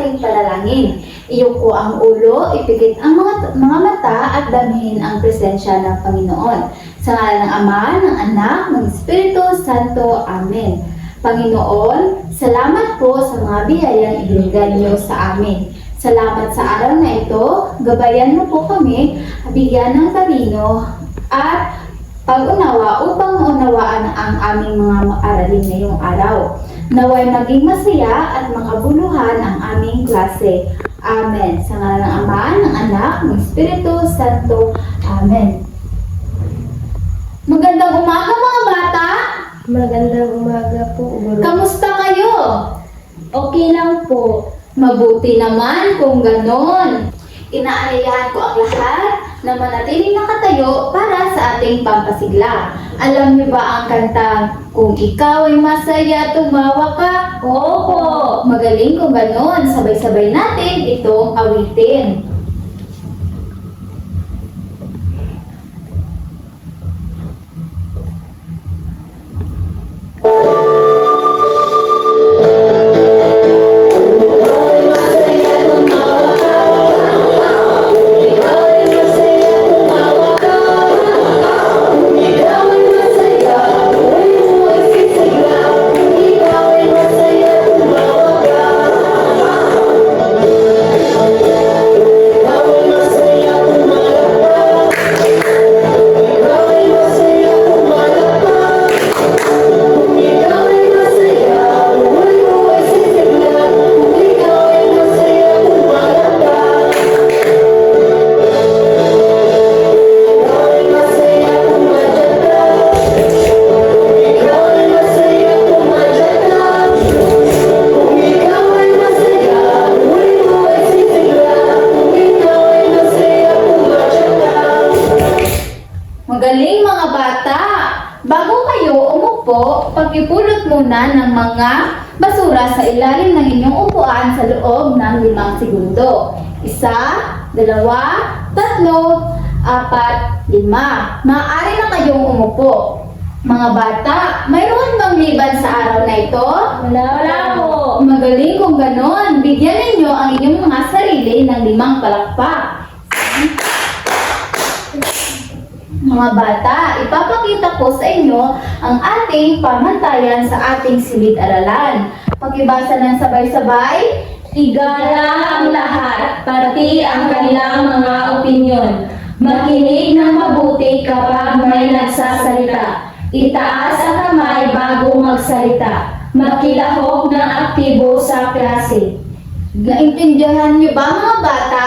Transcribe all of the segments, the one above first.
ating panalangin. Iyuko ang ulo, ipikit ang mga mata at damhin ang presensya ng Panginoon. Sa ngalan ng Ama, ng Anak, ng Espiritu Santo. Amen. Panginoon, salamat po sa mga biyayang ibinigay niyo sa amin. Salamat sa araw na ito, gabayan mo po kami, bigyan ng talino at pag-unawa upang maunawaan ang aming mga aralin ngayong araw. Naway maging masaya at makabuluhan ang aming klase. Amen. Sa ngalan ng Ama, ng Anak, ng Espiritu Santo. Amen. Magandang umaga mga bata! Magandang umaga po, Guro. Kamusta kayo? Okay lang po. Mabuti naman kung ganon. Inaanyayahan ko ang lahat na manatiling nakatayo para sa ating pampasigla. Alam niyo ba ang kantang, kung ikaw ay masaya, tumawa ka? Opo! Magaling kung ganon. Sabay-sabay natin itong awitin. Magaling mga bata! Bago kayo umupo, pagkipulot muna ng mga basura sa ilalim ng inyong upuan sa loob ng 5 segundo. 1, 2, 3, 4, 5. Maaari na kayong umupo. Mga bata, mayroon bang liban sa araw na ito? Wala po. Magaling kung ganon. Bigyan ninyo ang inyong mga sarili ng 5 palakpak. Mga bata, ipapakita ko sa inyo ang ating pamantayan sa ating silid-aralan. Pakibasa ng sabay-sabay. Igalang ang lahat, pati ang kanilang mga opinyon. Makinig ng mabuti kapag may nagsasalita. Itaas ang kamay bago magsalita. Makilahok ng aktibo sa klase. Naintindihan niyo ba mga bata?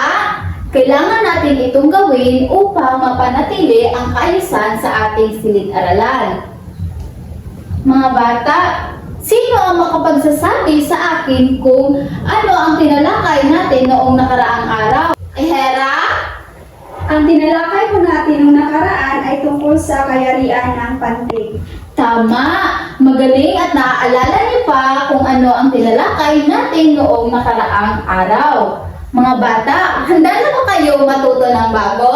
Kailangan natin itong gawin upang mapanatili ang kaayusan sa ating silid-aralan. Mga bata, sino ang makapagsasabi sa akin kung ano ang tinalakay natin noong nakaraang araw? Hera? Ang tinalakay po natin noong nakaraan ay tungkol sa kayarian ng pantig. Tama! Magaling at naaalala niyo pa kung ano ang tinalakay natin noong nakaraang araw. Mga bata, handa na ba kayo matuto ng bago?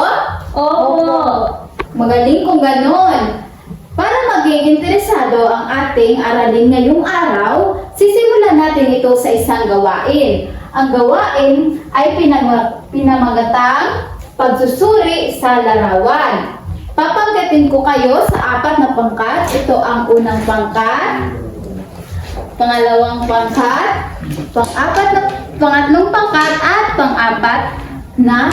Opo! Magaling kung ganon. Para maging interesado ang ating aralin ngayong araw, sisimulan natin ito sa isang gawain. Ang gawain ay pinamagatang pagsusuri sa larawan. Papanggatin ko kayo sa 4 na pangkat. Ito ang unang pangkat, pangalawang pangkat, pangatlong pangkat at pang-4 na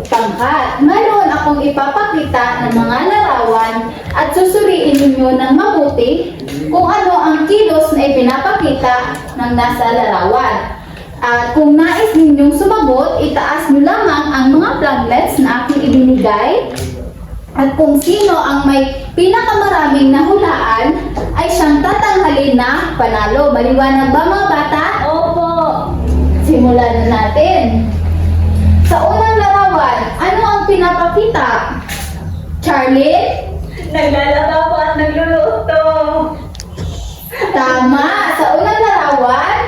pangkat. Ngayon akong ipapakita ng mga larawan at susuriin ninyo ng mabuti kung ano ang kilos na ipinapakita ng nasa larawan. At kung nais ninyong sumagot, itaas nyo lamang ang mga flaglets na aking ibinigay. At kung sino ang may pinakamaraming nahulaan, ay siyang tatanghalin na panalo. Maliwanag ba mga bata? Opo! Simulan na natin. Sa unang larawan, ano ang pinapakita? Charlie? Naglalaba po at nagluluto. Tama! Sa unang larawan,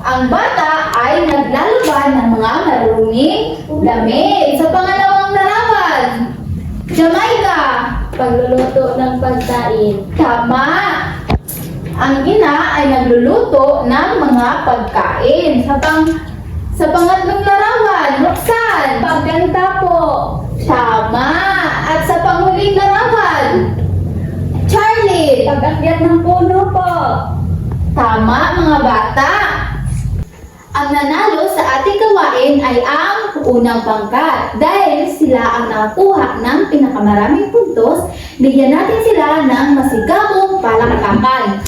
ang bata ay naglalaban ng mga maruruming damit. Sa pangalawang larawan, Jamaica, Pagluluto ng pagkain. tama! Ang ina ay nagluluto ng mga pagkain. Sa pangatlong larawan, Roxanne. Pagganda po. Tama. At sa panghuling larawan, Charlie. Pag-akyat ng puno po. Tama, mga bata. Ang nanalo sa ating gawain ay ang unang pangkat. Dahil sila ang nakakuha ng pinakamaraming puntos, bigyan natin sila ng masigabong palakpakan.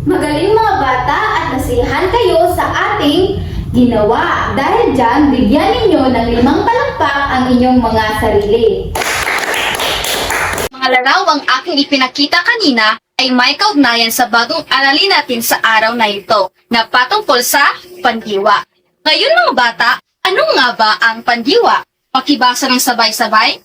Magaling mga bata at nasiyahan kayo sa ating ginawa. Dahil dyan, bigyan ninyo ng 5 palakpak ang inyong mga sarili. Mga larawang aking ipinakita kanina ay may kaugnayan sa bagong aralin natin sa araw na ito na patungkol sa pandiwa. Ngayon mga bata, ano nga ba ang pandiwa? Pakibasa ng sabay-sabay.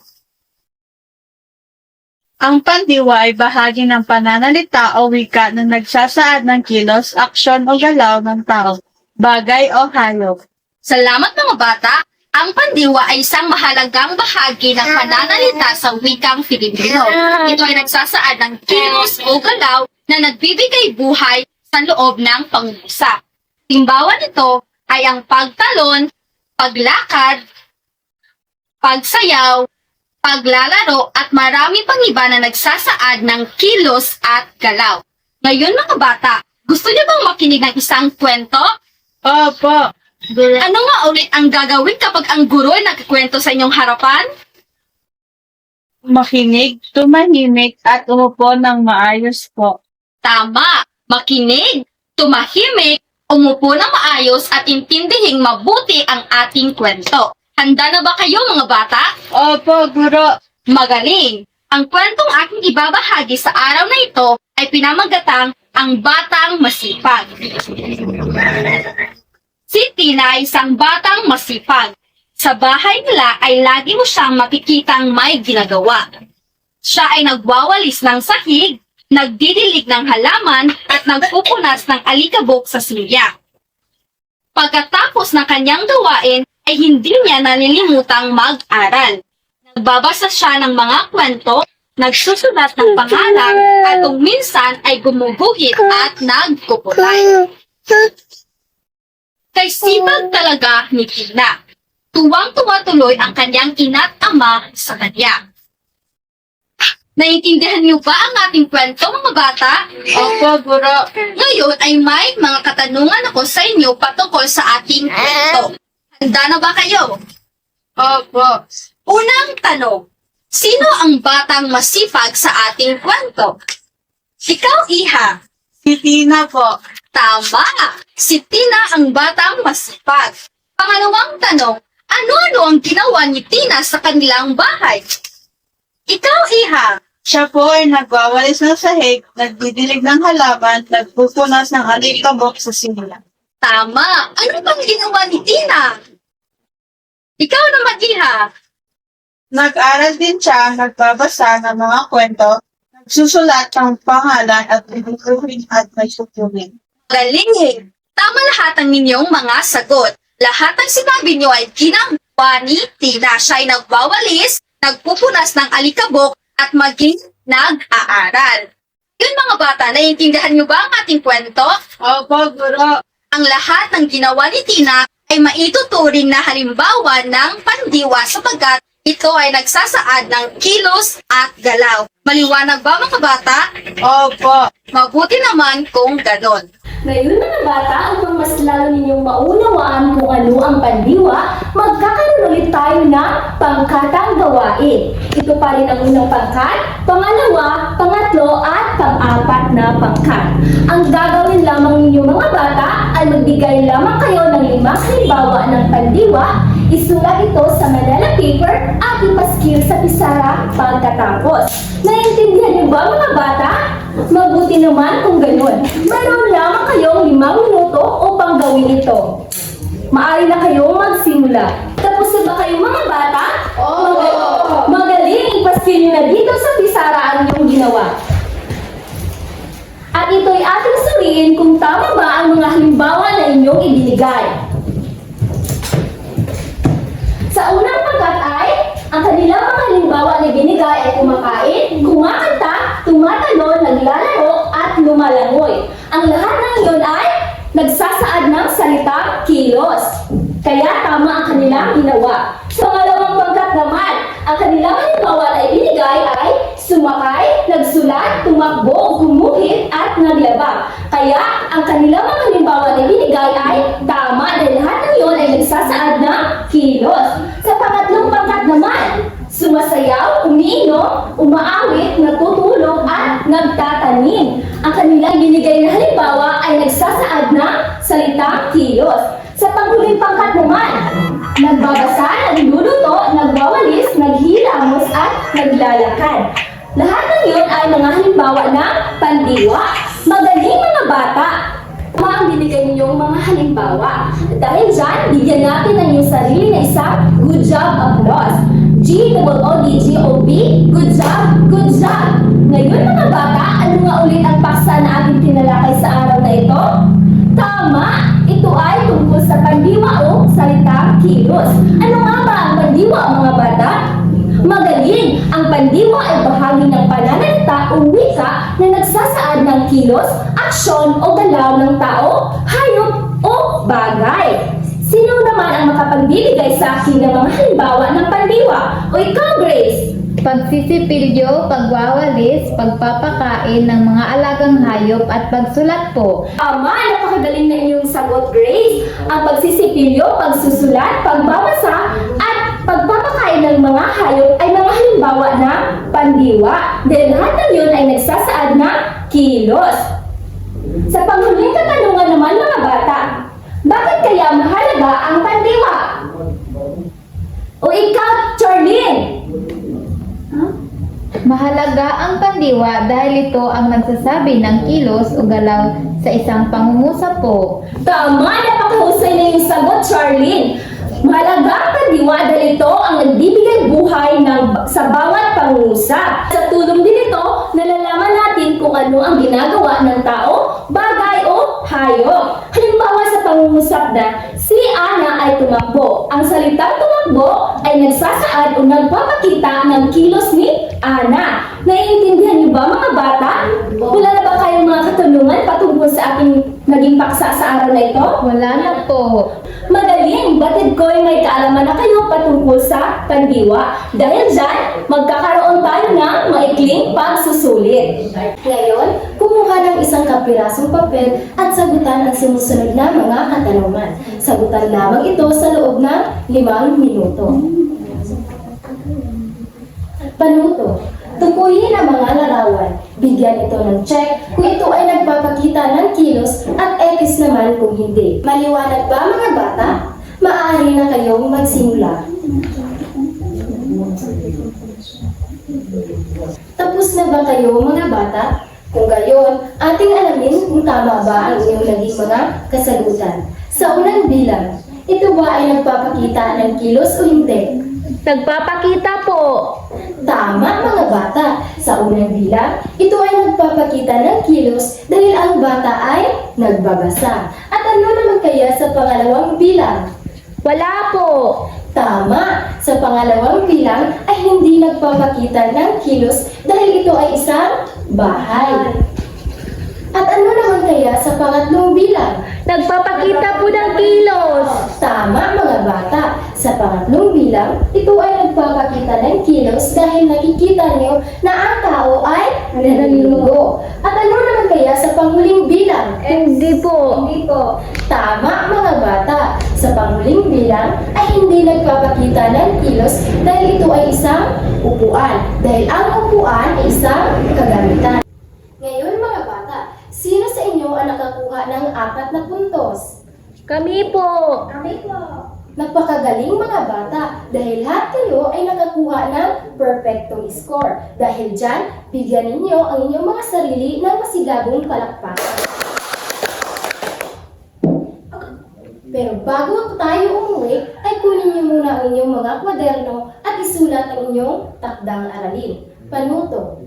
Ang pandiwa ay bahagi ng pananalita o wika na nagsasaad ng kilos, aksyon o galaw ng tao, bagay o hayop. Salamat mga bata! Ang pandiwa ay isang mahalagang bahagi ng pananalita sa wikang Filipino. Ito ay nagsasaad ng kilos o galaw na nagbibigay buhay sa loob ng pangungusap. Timbawa nito ay ang pagtalon, paglakad, pagsayaw, paglalaro at marami pang iba na nagsasaad ng kilos at galaw. Ngayon mga bata, gusto niyo bang makinig ng isang kwento? Opo, Ano nga ulit ang gagawin kapag ang guro ay nagkikwento sa inyong harapan? makinig, tumahimik at umupo ng maayos po. Tama! Makinig, tumahimik, umupo na maayos at intindihing mabuti ang ating kwento. Handa na ba kayo mga bata? Opo, guro. Magaling! Ang kwentong aking ibabahagi sa araw na ito ay pinamagatang Ang Batang Masipag. Si Tina ay isang batang masipag. Sa bahay nila ay lagi mo siyang makikitang may ginagawa. Siya ay nagwawalis ng sahig, nagdidilig ng halaman at nagpupunas ng alikabok sa silya. Pagkatapos ng kanyang gawain ay hindi niya nalilimutang mag-aral. Nagbabasa siya ng mga kwento, nagsusulat ng pangalan at kung minsan ay gumuguhit at nagkukulay. Kay sipag talaga ni Tina. Tuwang-tuwa tuloy ang kanyang ina't ama sa kanya. Naiintindihan niyo ba ang ating kwento mga bata? Opo, guro. Ngayon ay may mga katanungan ako sa inyo patungkol sa ating kwento. Handa na ba kayo? Opo. Unang tanong, sino ang batang masipag sa ating kwento? Ikaw, Iha. Si Tina po. Tama! Si Tina ang batang masipag. Pangalawang tanong, ano-ano ang ginawa ni Tina sa kanilang bahay? Ikaw, Iha. Siya po ay nagwawalis ng sahig, nagdidilig ng halaman, nagpupunas ng alikabok sa silya. Tama! Ano bang ginawa ni Tina? Ikaw naman, Iha. Nag-aral din siya, nagbabasa ng mga kwento, nagsusulat ng pangalan at binubuhin at may sutunin. Galing! Tama lahat ang ninyong mga sagot. Lahat ng sinabi niyo ay ginagawa ni Tina. Siya ay nagwawalis, nagpupunas ng alikabok, at maging nag-aaral. Yun mga bata, naiintindihan niyo ba ang ating kwento? Opo, guro. Ang lahat ng ginawa ni Tina ay maituturing na halimbawa ng pandiwa sapagkat ito ay nagsasaad ng kilos at galaw. Maliwanag ba mga bata? Opo. Mabuti naman kung ganon. Ngayon mga bata, upang mas lalo ninyong maunawaan kung ano ang pandiwa, magkakaroon ulit tayo ng pangkatang gawain. Ito pa rin ang unang pangkat, pangalawa, pangatlo at pang-apat na pangkat. Ang gagawin lamang ninyo mga bata ay magbigay lamang kayo ng 5 halimbawa ng pandiwa, isulat ito sa manila paper at ipaskil sa pisara pagkatapos. Naiintindihan niyo ba mga bata? Mabuti naman kung ganun. Mayroon lamang kayong 5 minuto upang gawin ito. Maaari na kayong magsimula. Tapos na ba kayo mga bata? Oo! Magaling! Ipaskil niyo na dito sa pisara ang inyong ginawa. At ito'y ating suriin kung tama ba ang mga halimbawa na inyong ibinigay. Sa unang pangkat ay, ang kanilang mga halimbawa na binigay ay kumakain, kumakanta, tumatalon, naglalaro, at lumalangoy. Ang lahat ng iyon ay nagsasaad ng salitang kanilang ginawa. Sa pangalawang pangkat naman, ang kanilang halimbawa na ibinigay ay sumakay, nagsulat, tumakbo, gumuhit, at naglaba. Kaya, ang kanilang mga halimbawa na ibinigay ay tama dahil lahat ng iyon ay nagsasaad ng kilos. Sa pangatlong pangkat naman, sumasayaw, umiinom, umaawit, natutulog, at nagtatanim. Ang kanilang binigay na halimbawa ay nagsasaad ng salitang kilos. Sa panghuling pangkat naman, nagbabasa, nagluluto, nagwawalis, naghilamos, at naglalakad. Lahat ng iyon ay mga halimbawa ng pandiwa. Magaling mga bata! Tama ang binigay ninyong mga halimbawa. Dahil dyan, bigyan natin ng iyong sarili na isang good job applause. G-O-O-D-G-O-B, good job, good job! Ngayon mga bata, ano nga ulit ang paksa na ating tinalakay sa araw na ito? Tama! Ito ay tungkol sa pandiwa o salitang kilos. Ano nga ba ang pandiwa mga bata? Magaling! Ang pandiwa ay bahagi ng pananalita o wika na nagsasaad ng kilos, aksyon o galaw ng tao, hayop o bagay. Sino naman ang makapagbibigay sa akin ng mga halimbawa ng pandiwa? O ikaw, Grace? Pagsisipilyo, pagwawalis, pagpapakain ng mga alagang hayop at pagsulat po. Tama, napakagaling na inyong sagot, Grace. Ang pagsisipilyo, pagsusulat, pagbabasa, at pagpapakain ng mga hayop ay mga halimbawa ng pandiwa. Dahil lahat ng yun ay nagsasaad ng kilos. Sa panghuling katanungan naman mga bata, bakit kaya mahalaga ang pandiwa? O ikaw, Charlene? Mahalaga ang pandiwa dahil ito ang nagsasabi ng kilos o galaw sa isang pangungusap po. Tama, napakahusay na yung sagot, Charlene. Mahalaga ang pandiwa dahil ito ang nagbibigay buhay sa bawat pangungusap. Sa tulong din ito, nalalaman natin kung ano ang ginagawa ng tao, bagay o hayop. Halimbawa sa pangungusap na, si Ana ay tumakbo. Ang salitang tumakbo ay nagsasaad o nagpapakita ng kilos ni Ana. Naiintindihan niyo ba mga bata? Wala na ba kayong mga katanungan patungkol sa ating naging paksa sa araw na ito? Wala na po. Magaling! Batid ko ay may kaalaman na kayo patungkol sa pandiwa. Dahil dyan, magkakaroon tayo ng maikling pagsusulit. Ngayon, kumuha ng isang kapirasong papel at sagutan ang sumusunod na mga katanungan. Sagutan lamang ito sa loob ng 5 minuto. Panuto. Tukuyin ang mga larawan. Bigyan ito ng check kung ito ay nagpapakita ng kilos at X naman kung hindi. Maliwanag ba mga bata? Maaari na kayong magsimula. Tapos na ba kayo mga bata? Kung gayon, ating alamin kung tama ba ang inyong naging mga kasagutan. Sa unang bilang, ito ba ay nagpapakita ng kilos o hindi? Nagpapakita po. Tama mga bata. Sa unang bilang, ito ay nagpapakita ng kilos dahil ang bata ay nagbabasa. At ano naman kaya sa pangalawang bilang? Wala po. Tama. Sa pangalawang bilang ay hindi nagpapakita ng kilos dahil ito ay isang bahay. At ano naman kaya sa pangatlong bilang? Nagpapakita po ng kilos. Tama mga bata. Sa pangatlong bilang, ito ay nagpapakita ng kilos dahil nakikita niyo na ang tao ay naliligo. At ano naman kaya sa panghuling bilang? Hindi po. Hindi po. Tama mga bata. Sa panghuling bilang ay hindi nagpapakita ng kilos dahil ito ay isang upuan. Dahil ang upuan ay isang kagamitan. Ngayon mga bata, sino sa inyo ang nakakuha ng 4 na puntos? Kami po. Kami po. Napakagaling mga bata dahil lahat kayo ay nakakuha ng perfectong score. Dahil dyan, bigyan ninyo ang inyong mga sarili ng masigabong palakpakan. Pero bago tayo umuwi, ay kunin niyo muna ang inyong mga kwaderno at isulat ang inyong takdang aralin. Panuto.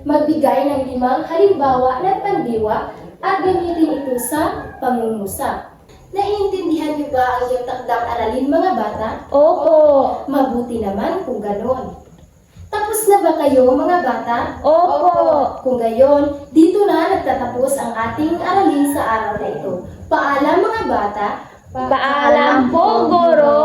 Magbigay ng 5 halimbawa ng pandiwa at gamitin ito sa pangungusap. Naiintindihan niyo ba ang iyong takdang aralin mga bata? Opo. Mabuti naman kung ganon. Tapos na ba kayo mga bata? Opo. Kung gayon, dito na nagtatapos ang ating aralin sa araw na ito. Paalam mga bata. Paalam po, Guro.